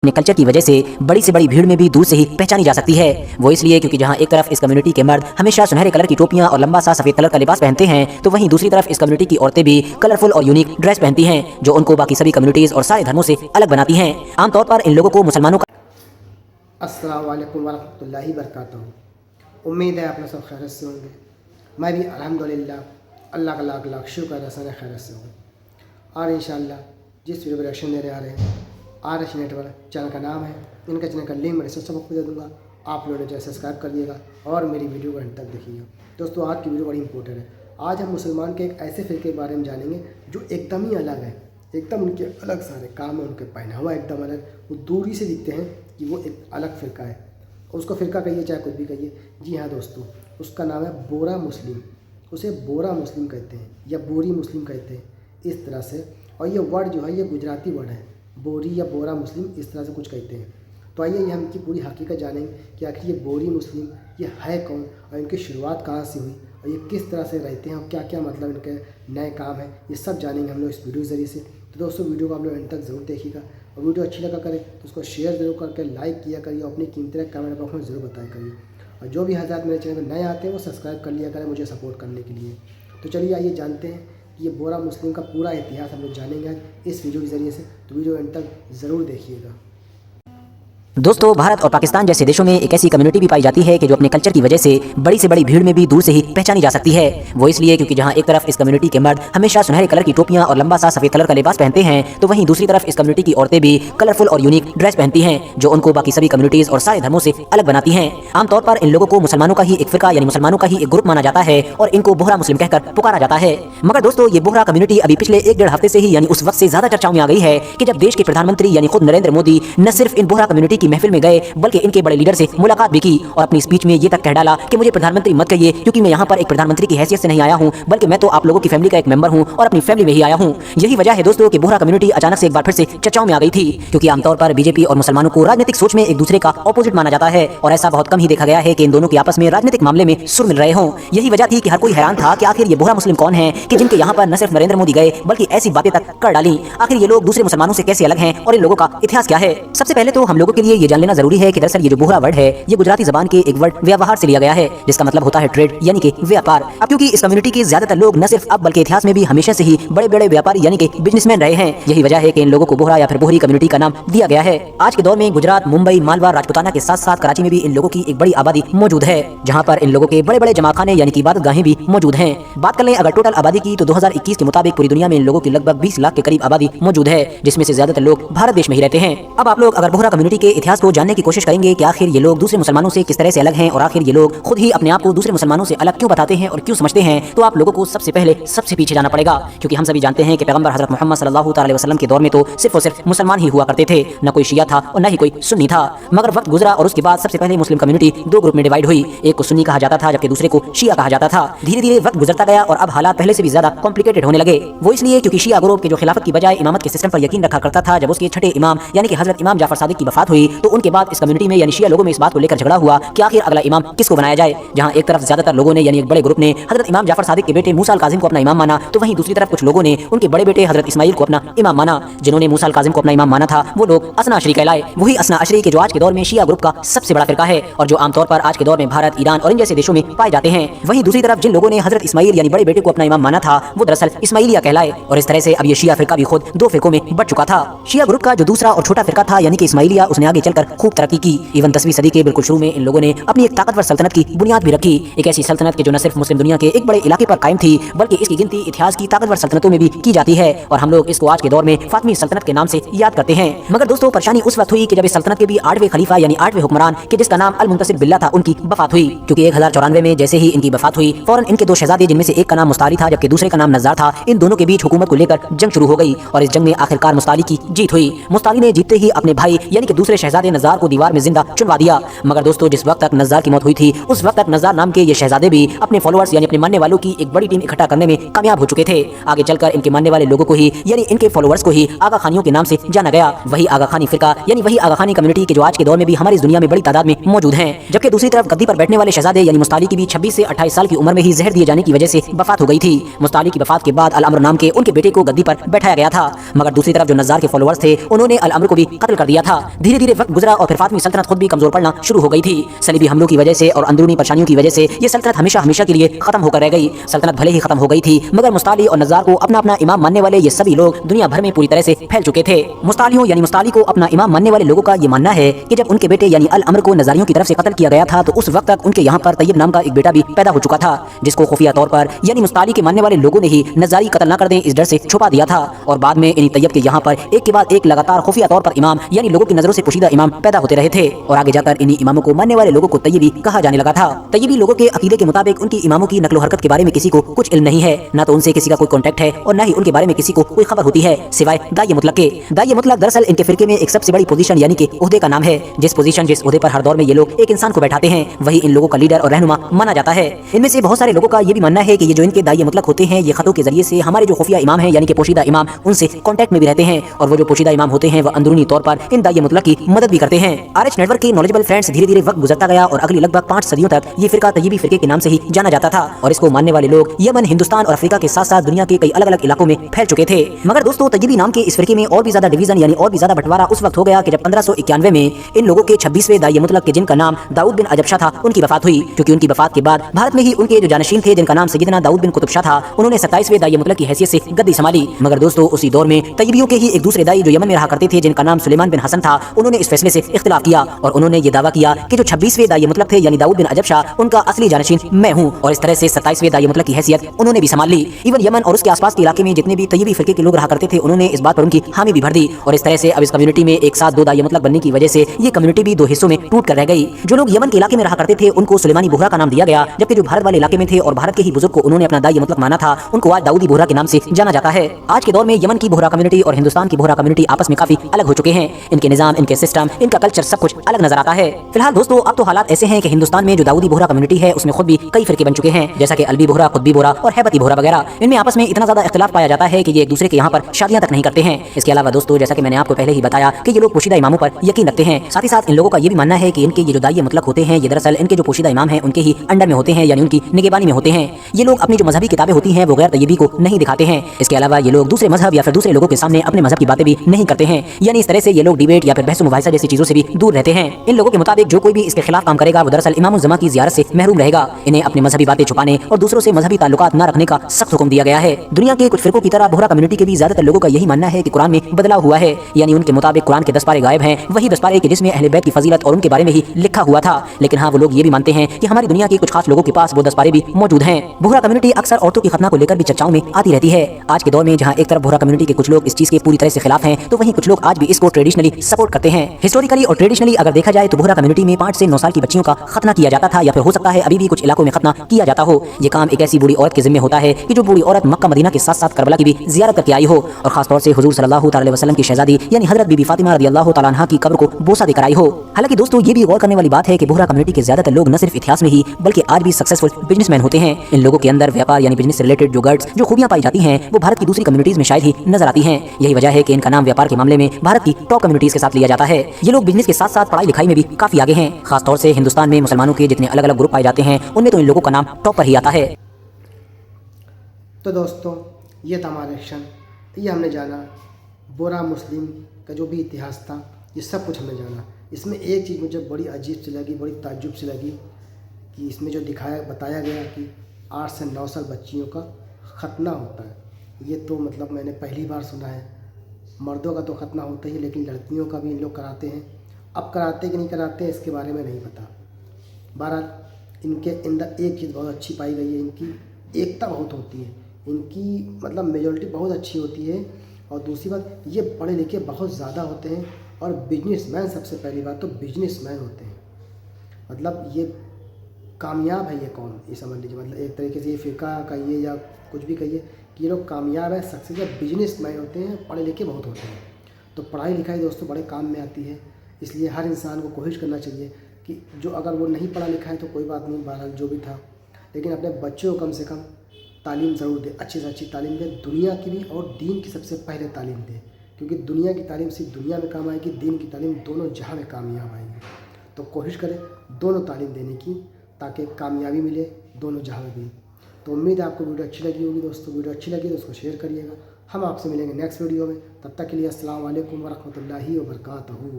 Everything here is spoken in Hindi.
अपने कल्चर की वजह से बड़ी से बड़ी भीड़ में भी दूर से ही पहचानी जा सकती है। वो इसलिए क्योंकि जहां एक तरफ इस कम्युनिटी के मर्द हमेशा सुनहरे कलर की टोपियां और लंबा सा सफेद कलर का लिबास पहनते हैं, तो वहीं दूसरी तरफ इस कम्युनिटी की औरतें भी कलरफुल और यूनिक ड्रेस पहनती हैं, जो उनको बाकी सभी कम्युनिटीज और सारे धर्मों से अलग बनाती हैं। आमतौर पर इन लोगों को मुसलमानों का अस्सलाम वालेकुम वरहमतुल्लाहि वबरकातुहू। उम्मीद है आप लोग सब खैरियत से होंगे। मैं भी अल्हम्दुलिल्लाह अल्लाह का लाख लाख शुक्र है खैरियत से हूँ। और इंशाअल्लाह जिस वीडियो पर रिएक्शन देने आ रहे हैं, RH नेटवर्क चैनल का नाम है, इनका चैनल का लिंक मैं डिस्क्रिप्शन बॉक्स में दे दूँगा। आप लोग जो है सब्सक्राइब कर लिएगा और मेरी वीडियो को अंत तक देखिएगा। दोस्तों, आज की वीडियो बड़ी इंपॉर्टेंट है। आज हम मुसलमान के एक ऐसे फ़िरके के बारे में जानेंगे जो एकदम ही अलग है। एकदम उनके अलग सारे काम है, उनके पहनावा एकदम अलग, वो दूरी से दिखते हैं कि वो एक अलग फ़िरका है। उसको फ़िरका कहिए चाहे कुछ भी कहिए। जी हाँ दोस्तों, उसका नाम है बोरा मुस्लिम। उसे बोरा मुस्लिम कहते हैं या बोरी मुस्लिम कहते हैं, इस तरह से। और ये वर्ड जो है ये गुजराती वर्ड है, बोरी या बोरा मुस्लिम, इस तरह से कुछ कहते हैं। तो आइए हम इनकी पूरी हकीकत जानेंगे कि आखिर ये बोरी मुस्लिम ये है कौन और इनकी शुरुआत कहाँ से हुई और ये किस तरह से रहते हैं और क्या क्या मतलब इनके नए काम है, ये सब जानेंगे हम लोग इस वीडियो के ज़रिए से। तो दोस्तों, वीडियो को आप लोग अंत तक ज़रूर देखिएगा और वीडियो अच्छी लगा करे तो उसको शेयर ज़रूर करके लाइक किया करिए और अपनी कीमती कमेंट बॉक्स में ज़रूर बताया करिए। और जो भी हज़रात मेरे चैनल पर नए आते हैं वो सब्सक्राइब कर लिया करें मुझे सपोर्ट करने के लिए। तो चलिए आइए जानते हैं कि ये बोरा मुस्लिम का पूरा इतिहास हम लोग जानेंगे आज इस वीडियो के ज़रिए से। तो वीडियो अंत तक ज़रूर देखिएगा। दोस्तों, भारत और पाकिस्तान जैसे देशों में एक ऐसी कम्युनिटी भी पाई जाती है कि जो अपने कल्चर की वजह से बड़ी से बड़ी भीड़ में भी दूर से ही पहचानी जा सकती है। वो इसलिए क्योंकि जहां एक तरफ इस कम्युनिटी के मर्द हमेशा सुनहरे कलर की टोपियां और लंबा सा सफेद कलर का लिबास पहनते हैं, तो वहीं दूसरी तरफ इस कम्युनिटी की औरतें भी कलरफुल और यूनिक ड्रेस पहनती हैं, जो उनको बाकी सभी कम्युनिटीज और सारे धर्मों से अलग बनाती हैं। आमतौर पर इन लोगों को मुसलमानों का ही एक फिरका यानी मुसलमानों का ही एक ग्रुप माना जाता है और इनको बोहरा मुस्लिम कहकर पुकारा जाता है। मगर दोस्तों, ये बोहरा कम्युनिटी अभी पिछले 1-1.5 हफ्ते से ही यानी उस वक्त से ज्यादा चर्चाओं में आ गई है कि जब देश के प्रधानमंत्री यानी खुद नरेंद्र मोदी न सिर्फ इन बोहरा कम्युनिटी की महफिल में गए बल्कि इनके बड़े लीडर से मुलाकात भी की और अपनी स्पीच में ये तक कह डाला कि मुझे प्रधानमंत्री मत कहिए, क्योंकि मैं यहाँ पर एक प्रधानमंत्री की हैसियत से नहीं आया हूँ, बल्कि मैं तो आप लोगों की फैमिली का एक मेंबर हूँ और अपनी फैमिली में ही आया हूँ। यही वजह है दोस्तों कि बोहरा कम्युनिटी अचानक से एक बार फिर से चर्चाओं में आ गई थी, क्योंकि आमतौर पर बीजेपी और मुसलमानों को राजनीतिक सोच में एक दूसरे का ऑपोजिट माना जाता है और ऐसा बहुत कम ही देखा गया है कि इन दोनों के आपस में राजनीतिक मामले में सुर मिल रहे हों। यही वजह थी कि हर कोई हैरान था कि आखिर ये बोहरा मुस्लिम कौन है कि जिनके यहाँ पर न सिर्फ नरेंद्र मोदी गए बल्कि ऐसी बातें तक कर डाली। आखिर ये लोग दूसरे मुसलमानों से कैसे अलग हैं और इन लोगों का इतिहास क्या है। सबसे पहले तो हम लोगों के लिए ये जान लेना जरूरी है कि दरअसल ये जो बोहरा वर्ड है ये गुजराती ज़बान के एक वर्ड व्यवहार से लिया गया है, जिसका मतलब होता है ट्रेड यानी कि व्यापार। अब क्योंकि इस कम्युनिटी के ज्यादातर लोग न सिर्फ अब बल्कि इतिहास में भी हमेशा से ही बड़े बड़े व्यापारी यानी कि बिजनेसमैन रहे हैं, यही वजह है कि इन लोगों को बोहरा या फिर बोहरी कम्युनिटी का नाम दिया गया है। आज के दौर में गुजरात, मुंबई, मालवा, राजपुताना के साथ साथ कराची में भी इन लोगों की एक बड़ी आबादी मौजूद है, जहाँ पर इन लोगों के बड़े बड़े जमाखाने यानी कि इबादतगाहें भी मौजूद हैं। बात कर लें अगर टोटल आबादी की तो 2021 के मुताबिक पूरी दुनिया में इन लोगों की लगभग 20 लाख के करीब आबादी मौजूद है, जिसमें से ज्यादातर लोग भारत देश में ही रहते हैं। अब आप लोग अगर बोहरा कम्युनिटी के इतिहास को जानने की कोशिश करेंगे कि आखिर ये लोग दूसरे मुसलमानों से किस तरह से अलग हैं और आखिर ये लोग खुद ही अपने आप को दूसरे मुसलमानों से अलग क्यों बताते हैं और क्यों समझते हैं, तो आप लोगों को सबसे पहले सबसे पीछे जाना पड़ेगा, क्योंकि हम सभी जानते हैं कि पैगंबर हजरत मोहम्मद सल्लल्लाहु अलैहि वसल्लम के दौर में तो सिर्फ और सिर्फ मुसलमान ही हुआ करते थे, न कोई शिया था और न ही कोई सुन्नी था। मगर वक्त गुजरा और उसके बाद सबसे पहले मुस्लिम कम्युनिटी 2 ग्रुप में डिवाइड हुई। एक को सुन्नी कहा जाता था जबकि दूसरे को शिया कहा जाता था। धीरे धीरे वक्त गुजरता गया और अब हालात पहले से भी ज्यादा कॉम्प्लिकेटेड होने लगे। वो इसलिए क्योंकि शिया ग्रुप के जो खिलाफत की बजाय इमामत के सिस्टम पर यकीन रखा करता था, जब उसके छठे इमाम यानी कि हजरत इमाम जाफर सादिक की वफात हुई तो उनके बाद इस कम्युनिटी में यानी शिया लोगों में इस बात को लेकर झगड़ा हुआ कि आखिर अगला इमाम किसको बनाया जाए। जहां एक तरफ ज्यादातर लोगों ने यानी एक बड़े ग्रुप ने हजरत इमाम जाफर सादिक के बेटे मूसा अल काजिम को अपना इमाम माना, तो वहीं दूसरी तरफ कुछ लोगों ने उनके बड़े बेटे हजरत इस्माइल को अपना इमाम माना। जिन्होंने मूसा अल काजिम को अपना इमाम माना था वो लोग असना अशरी कहलाए। वही असना अशरी के जो आज के दौर में शिया ग्रुप का सबसे बड़ा फिरका है और जो आमतौर पर आज के दौर में भारत, ईरान और इन जैसे देशों में पाए जाते हैं। वहीं दूसरी तरफ जिन लोगों ने हजरत इस्माइल यानी बड़े बेटे को अपना इमाम माना था वो दरअसल इस्माइलिया कहलाए और इस तरह से अब ये शिया फिरका भी खुद 2 फिरकों में बढ़ चुका था। शिया ग्रुप का जो दूसरा और छोटा फिरका था यानी कि इस्माइलिया, उसने आगे चलकर खूब तरक्की की। इवन 10वीं सदी के बिल्कुल शुरू में इन लोगों ने अपनी एक ताकतवर सल्तनत की बुनियाद भी रखी, एक ऐसी सल्तनत के जो न सिर्फ मुस्लिम दुनिया के एक बड़े इलाके पर कायम थी बल्कि इसकी गिनती इतिहास की ताकतवर सल्तनतों में भी की जाती है और हम लोग इसको आज के दौर में फातमी सल्तनत के नाम से याद करते हैं। मगर दोस्तों, परेशानी उस वक्त हुई कि जब इस सल्तनत के भी 8वें खलीफा यानी 8वें हुक्मरान के जिसका नाम अल मुंतसिर बिल्ला था उनकी वफात हुई। क्योंकि 1094 में जैसे ही इनकी वफात हुई फौरन इनके 2 शहजादे जिनमें से एक का नाम मुस्ताली था जबकि दूसरे का नाम नज़ार था, इन दोनों के बीच हुकूमत को लेकर जंग शुरू हो गई और इस जंग में आखिरकार मुस्ताली की जीत हुई। मुस्ताली ने जीतते ही अपने भाई यानी कि दूसरे शहजादे नज़ार को दीवार में जिंदा चुनवा दिया। मगर दोस्तों जिस वक्त तक नज़ार की मौत हुई थी उस वक्त तक नज़ार नाम के ये शहजादे भी अपने फॉलोअर्स यानी अपने मानने वालों की एक बड़ी टीम इकट्ठा करने में कामयाब हो चुके थे। आगे चलकर इनके मानने वाले लोगों को ही यानी इनके फॉलोअर्स को ही आगा खानियों के नाम से जाना गया। वही आगा खानी फिरका यानी वही आगा खानी कम्युनिटी के जो आज के दौर में भी हमारी इस दुनिया में बड़ी तादाद में मौजूद हैं। जबकि दूसरी तरफ गद्दी पर बैठने वाले शहजादे यानी मुस्ताली की भी 26 से 28 साल की उम्र में ही जहर दिए जाने की वजह से वफात हो गई थी। मुस्ताली की वफात के बाद अल अम्र नाम के उनके बेटे को गद्दी पर बैठाया गया था। मगर दूसरी तरफ जो नज़ार के फॉलोअर्स थे उन्होंने अल अम्र को भी कत्ल कर दिया था। धीरे धीरे वक्त गुजरा और फिर फातमी सल्तनत खुद भी कमजोर पड़ना शुरू हो गई थी। सलीबी हमलों की वजह से और अंदरूनी परेशानियों की वजह से ये सल्तनत हमेशा हमेशा के लिए खत्म होकर रह गई। सल्तनत भले ही खत्म हो गई थी मगर मुस्ताली और नज़ार को अपना अपना इमाम मानने वाले ये सभी लोग दुनिया भर में पूरी तरह से फैल चुके थे। मुस्तालियों यानी मुस्ताली को अपना इमाम मानने वाले लोगों का ये मानना है कि जब उनके बेटे यानी अल अम्र को नज़ारियों की तरफ से कत्ल किया गया था तो उस वक्त तक उनके यहाँ पर तैयब नाम का एक बेटा भी पैदा हो चुका था, जिसको खुफिया तौर पर यानी मुस्ताली के मानने वाले लोगों ने ही नज़ारी कत्ल न कर दें इस डर से छुपा दिया था। और बाद में इन्हीं तैयब के यहाँ पर एक के बाद एक लगातार खुफिया तौर पर इमाम यानी लोगों की नजरों से पोशीदा इमाम पैदा होते रहे थे और आगे जाकर इन्हीं इमामों को मानने वाले लोगों को तैयबी कहा जाने लगा था। तैयबी लोगों के अकीदे के मुताबिक उनकी इमामों की नकलो हरकत के बारे में किसी को कुछ इल्म नहीं है, न तो उनसे किसी का कोई कॉन्टैक्ट है और न ही उनके बारे में किसी को कोई खबर होती है सिवाय दाई मुतलक के। दाई मुतलक दरअसल इनके फिरके में एक सबसे बड़ी पोजीशन यानी कि ओहदे का नाम है। जिस पोजीशन जिस ओहदे पर हर दौर में ये लोग एक इंसान को बैठाते हैं वही इन लोगों का लीडर और रहनुमा माना जाता है। इनमें से बहुत सारे लोगों का ये भी मानना है कि ये जो इनके दाई मुतलक होते हैं ये खतों के जरिए से हमारे जो खुफिया इमाम हैं यानी कि पोशीदा इमाम उनसे कॉन्टैक्ट में भी रहते हैं और वो जो पोशीदा इमाम होते हैं वह अंदरूनी तौर पर इन दाई मुतलक की मदद भी करते हैं। RH नेटवर्क के नॉलेजेबल फ्रेंड्स धीरे धीरे वक्त गुजरता गया और अगली लगभग 5 सदियों तक ये फिरका तैयबी फिरके के नाम से ही जाना जाता था और इसको मानने वाले लोग यमन, हिंदुस्तान और अफ्रीका के साथ साथ दुनिया के कई अलग अलग इलाकों में फैल चुके थे। मगर दोस्तों तैयबी नाम के इस फिरके में और भी ज्यादा डिवीजन यानी और भी ज्यादा बंटवारा उस वक्त हो गया कि जब 1591 में इन लोगों के 26वें दाई मुतलक के जिनका नाम दाऊद बिन अजब शाह था उनकी वफात हुई। क्योंकि उनकी वफात के बाद भारत में ही उनके जो जानशीन थे जिनका नाम सैयदना दाऊद बिन कुतुब शाह था उन्होंने 27वें दाई मुतलक की हैसियत से गद्दी संभाली। मगर दोस्तों उसी दौर में तैयबियों के ही एक दूसरे दाई जो यमन में रहा करते थे जिनका नाम सुलेमान बिन हसन था उन्होंने इस फैसले से इख्तिलाफ किया और उन्होंने ये दावा किया कि जो 26वें दाई मुतलक थे यानी दाऊद बिन अजब शाह उनका असली जानशीन मैं हूँ और इस तरह से 27वें दाई मुतलक की हैसियत उन्होंने भी संभाल ली। इवन यमन और उसके आसपास के इलाके में जितने भी तैयबी फिरके के लोग रहा करते थे उन्होंने इस बात पर उनकी हामी भी भर दी और इस तरह से अब इस कम्युनिटी में एक साथ 2 दाई मुतलक बनने की वजह से ये कम्युनिटी भी 2 हिस्सों में टूट कर रह गई। जो लोग यमन के इलाके में रहा करते थे उनको सुलेमानी बोहरा का नाम दिया गया, जबकि जो भारत वाले इलाके में थे और भारत के ही बुजुर्ग को उन्होंने अपना दाई मुतलक माना था उनको आज दाऊदी बोहरा के नाम से जाना जाता है। आज के दौर में यमन की बोहरा कम्युनिटी और हिंदुस्तान की बोहरा कम्युनिटी आपस में काफी अलग हो चुके हैं। इनके निजाम, इनके सिस्टम, इनका कल्चर सब कुछ अलग नजर आता है। फिलहाल दोस्तों अब तो हालात ऐसे हैं कि हिंदुस्तान में जो दाऊदी बोहरा कम्युनिटी है उसमें खुद भी कई फिरके बन चुके हैं जैसा कि अलबी बोहरा, खुतबी बोहरा और हैबती बोहरा वगैरह। इनमें आपस में इतना ज्यादा इख्तिलाफ पाया जाता है कि ये एक दूसरे के यहाँ पर शादियां तक नहीं करते हैं। इसके अलावा दोस्तों जैसा कि मैंने आपको पहले ही बताया कि ये लोग पोशीदा इमामों पर यकीन रखते हैं। साथ ही साथ इन लोगों का ये भी मानना है कि इनके ये जो दाई मुतलक होते हैं ये दरअसल इनके जो पोशीदा इमाम हैं उनके ही अंडर में होते हैं यानी उनकी निगरानी में होते हैं। ये लोग अपनी जो मजहबी किताबें होती हैं वो गैर तैयबी को नहीं दिखाते हैं। इसके अलावा ये लोग दूसरे मजहब या फिर दूसरे लोगों के सामने अपने मजहब की बातें भी नहीं करते हैं। यानी इस तरह से ये लोग डिबेट या फिर बहस मुबाहिसा जैसी चीजों से भी दूर रहते हैं। इन लोगों के मुताबिक जो कोई भी इसके खिलाफ काम करेगा वो दरअसल इमाम ज़मा की ज़ियारत से महरूम रहेगा। इन्हें अपनी मजहबी बातें छुपाने और दूसरों से मजहबी ताल्लुकात न रखने का सख्त हुक्म दिया गया है। दुनिया के कुछ फिरकों की तरह बोहरा कम्युनिटी के भी ज्यादातर लोगों का यही मानना है कि कुरान में बदलाव हुआ है। यानी उनके मुताबिक कुरान के 10 पारे गायब हैं, वही 10 पारे जिसमें अहले बैत की फजीलत और उनके बारे में ही लिखा हुआ था। लेकिन हाँ वो लोग ये भी मानते हैं कि हमारी दुनिया के कुछ खास लोगों के पास वो 10 पारे भी मौजूद हैं। बोहरा कम्युनिटी अक्सर औरतों की खतना को लेकर भी चर्चाओं में आती रहती है। आज के दौर में जहाँ एक तरफ बोहरा कम्युनिटी के कुछ लोग इस चीज के पूरी तरह से खिलाफ हैं तो वहीं कुछ लोग आज भी इसको ट्रेडिशनली सपोर्ट करते हैं। हिस्टोरिकली और ट्रेडिशनली अगर देखा जाए तो बोहरा कम्युनिटी में 5 से 9 साल की बच्चियों का खतना किया जाता था या फिर हो सकता है अभी भी कुछ इलाकों में खतना किया जाता हो। ये काम एक ऐसी बूढ़ी औरत के जिम्मे होता है कि जो बूढ़ी औरत मक्का मदीना के साथ साथ करबला की भी ज़ियारत करके आई हो और खासतौर से हुजूर सल्लल्लाहु अलैहि वसल्लम की शहजादी यानी हजरत बीबी फातिमा रज़ियल्लाहु तआला अन्हा की कब्र को बोसा देकर आई हो। हालांकि दोस्तों ये भी गौर करने वाली बात है कि बोहरा कम्युनिटी के ज्यादातर लोग न सिर्फ इतिहास में ही बल्कि आज भी सक्सेसफुल बिजनेसमैन होते हैं। इन लोगों के अंदर व्यापार यानी बिजनेस से रिलेटेड जो गट्स जो खूबियां पाई जाती हैं वो भारत की दूसरी कम्युनिटीज में शायद ही नजर आती हैं। यही वजह है कि इनका नाम व्यापार के मामले में भारत की टॉप कम्युनिटीज के साथ लिया जाता है। ये लोग बिजनेस के साथ साथ पढ़ाई लिखाई में भी काफी आगे हैं। खासतौर से हिंदुस्तान में मुसलमानों के जितने अलग अलग ग्रुप पाए जाते हैं उनमें तो इन लोगों का नाम टॉप पर ही आता है। तो दोस्तों ये था हमारा एक्शन, ये हमने जाना बोहरा मुस्लिम का जो भी इतिहास था ये सब कुछ हमने जाना। इसमें एक चीज़ मुझे बड़ी अजीब सी लगी, बड़ी ताज्जुब सी लगी कि इसमें जो बताया गया कि 8 से 9 साल बच्चियों का खतना होता है। ये तो मतलब मैंने पहली बार सुना है। मर्दों का तो खतना होता ही लेकिन लड़कियों का भी इन लोग कराते हैं। अब कराते कि नहीं कराते इसके बारे में नहीं पता। बहरहाल इनके अंदर एक चीज़ बहुत अच्छी पाई गई है, इनकी एकता बहुत होती है, इनकी मतलब मेजॉरिटी बहुत अच्छी होती है। और दूसरी बात ये पढ़े लिखे बहुत ज़्यादा होते हैं और बिजनेसमैन, सबसे पहली बात तो बिजनेसमैन होते हैं। मतलब ये कामयाब है, ये कौन ये समझ लीजिए। मतलब एक तरीके से ये फ़िरका कहिए या कुछ भी कहिए कि ये लोग कामयाब है, सक्सेस है, बिजनेसमैन होते हैं, पढ़े लिखे बहुत होते हैं। तो पढ़ाई लिखाई दोस्तों बड़े काम में आती है। इसलिए हर इंसान को कोशिश करना चाहिए कि जो अगर वो नहीं पढ़ा लिखा है तो कोई बात नहीं, बहरहाल जो भी था, लेकिन अपने बच्चों को कम से कम तालीम ज़रूर दे, अच्छी से अच्छी तालीम दे, दुनिया की भी और दीन की सबसे पहले तालीम दे, क्योंकि दुनिया की तालीम सिर्फ दुनिया में काम आएगी, दीन की तालीम दोनों जहां में कामयाब आएगी। तो कोशिश करें दोनों तालीम देने की, ताकि कामयाबी मिले दोनों जहां में भी। तो उम्मीद है आपको वीडियो अच्छी लगी होगी दोस्तों। वीडियो अच्छी लगी तो उसको शेयर करिएगा। हम आपसे मिलेंगे नेक्स्ट वीडियो में, तब तक के लिए अस्सलाम वालेकुम वरहमतुल्लाहि वबरकातुहू।